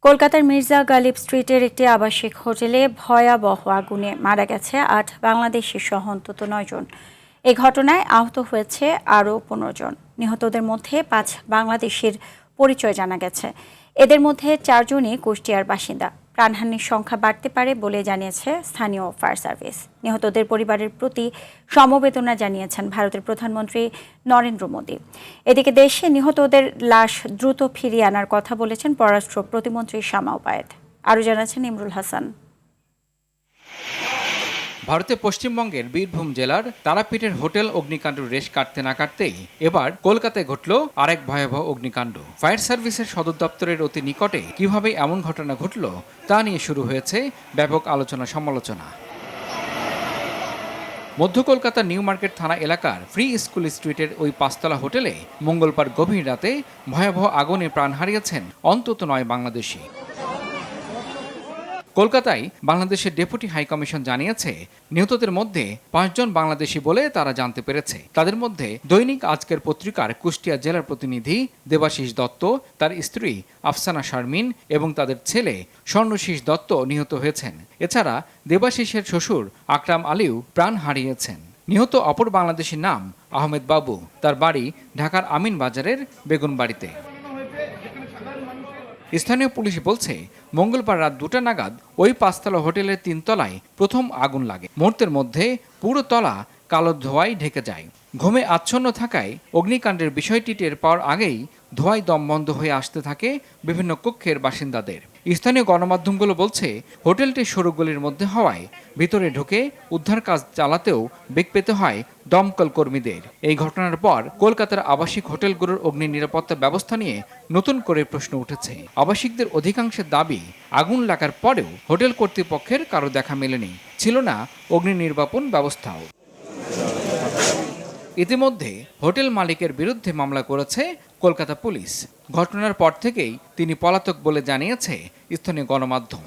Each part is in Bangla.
কলকাতার মির্জা গালিব স্ট্রিটের একটি আবাসিক হোটেলে ভয়াবহ আগুনে মারা গেছে ৮ বাংলাদেশি সহ অন্তত ৯ জন। এই ঘটনায় আহত হয়েছে আরও ১৫ জন। নিহতদের মধ্যে ৫ বাংলাদেশির পরিচয় জানা গেছে। এদের মধ্যে ৪ জনই কুষ্টিয়ার বাসিন্দা। প্রাণহানির সংখ্যা বাড়তে পারে বলে জানিয়েছে স্থানীয় ফায়ার সার্ভিস। নিহতদের পরিবারের প্রতি সমবেদনা জানিয়েছেন ভারতের প্রধানমন্ত্রী নরেন্দ্র মোদী। এদিকে দেশে নিহতদের লাশ দ্রুত ফিরিয়ে আনার কথা বলেছেন পররাষ্ট্র প্রতিমন্ত্রী শামা ওবায়েদ। আরও জানাচ্ছেন ইমরুল হাসান। ভারতের পশ্চিমবঙ্গের বীরভূম জেলার তারাপীঠের হোটেল অগ্নিকাণ্ডের রেশ কাটতে না কাটতেই এবার কলকাতায় ঘটল আরেক ভয়াবহ অগ্নিকাণ্ড। ফায়ার সার্ভিসের সদর দপ্তরের অতি নিকটে কিভাবে এমন ঘটনা ঘটল তা নিয়ে শুরু হয়েছে ব্যাপক আলোচনা সমালোচনা। মধ্য কলকাতার নিউ মার্কেট থানা এলাকার ফ্রি স্কুল স্ট্রিটের ওই ৫তলা হোটেলে মঙ্গলবার গভীর রাতে ভয়াবহ আগুনে প্রাণ হারিয়েছেন অন্তত ৯ বাংলাদেশি। কলকাতায় বাংলাদেশের ডেপুটি হাইকমিশন জানিয়েছে, নিহতদের মধ্যে ৫ জন বাংলাদেশি বলে তারা জানতে পেরেছে। তাদের মধ্যে দৈনিক আজকের পত্রিকার কুষ্টিয়া জেলার প্রতিনিধি দেবাশিস দত্ত, তার স্ত্রী আফসানা শারমিন এবং তাদের ছেলে স্বর্ণশীষ দত্ত নিহত হয়েছেন। এছাড়া দেবাশিসের শ্বশুর আকরাম আলীও প্রাণ হারিয়েছেন। নিহত অপর বাংলাদেশির নাম আহমেদ বাবু, তার বাড়ি ঢাকার আমিন বাজারের বেগুনবাড়িতে। স্থানীয় পুলিশ বলছে, মঙ্গলবার রাত ২টা নাগাদ ওই ৫তলা হোটেলের ৩ তলায় প্রথম আগুন লাগে। মুহূর্তের মধ্যে পুরো তলা কালো ধোঁয়ায় ঢেকে যায়। ঘুমে আচ্ছন্ন থাকায় অগ্নিকাণ্ডের বিষয়টি টের পাওয়ার আগেই ধোঁয়ায় দম বন্ধ হয়ে আসতে থাকে বিভিন্ন কক্ষের বাসিন্দাদের। স্থানীয় গণমাধ্যমগুলো বলছে, হোটেলটি সরু গলির মধ্যে হওয়ায় ভিতরে ঢুকে উদ্ধার কাজ চালাতেও বেগ পেতে হয় দমকল কর্মীদের। এই ঘটনার পর কলকাতার আবাসিক হোটেলগুলোর অগ্নি নিরাপত্তা ব্যবস্থা নিয়ে নতুন করে প্রশ্ন উঠেছে। আবাসিকদের অধিকাংশের দাবি, আগুন লাগার পরেও হোটেল কর্তৃপক্ষের কারো দেখা মেলেনি, ছিল না অগ্নি নির্বাপন ব্যবস্থাও। ইতিমধ্যে হোটেল মালিকের বিরুদ্ধে মামলা করেছে কলকাতা পুলিশ। ঘটনার পর থেকেই তিনি পলাতক বলে জানিয়েছে স্থানীয় গণমাধ্যম।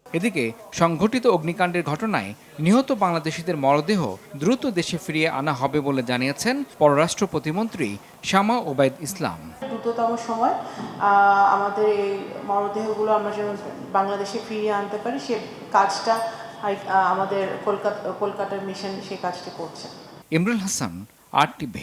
এদিকে সংঘটিত অগ্নিকাণ্ডের ঘটনায় নিহত বাংলাদেশিদের মরদেহ দ্রুত দেশে ফিরিয়ে আনা হবে বলে জানিয়েছেন পররাষ্ট্র প্রতিমন্ত্রী শামা ওবায়েদ ইসলাম। দ্রুততম সময় আমাদের এই মরদেহগুলো আমরা যেন বাংলাদেশে ফিরিয়ে আনতে পারি, সে কাজটা আমাদের কলকাতার মিশন সেই কাজটি করছে। ইমরুল হাসান, RTV।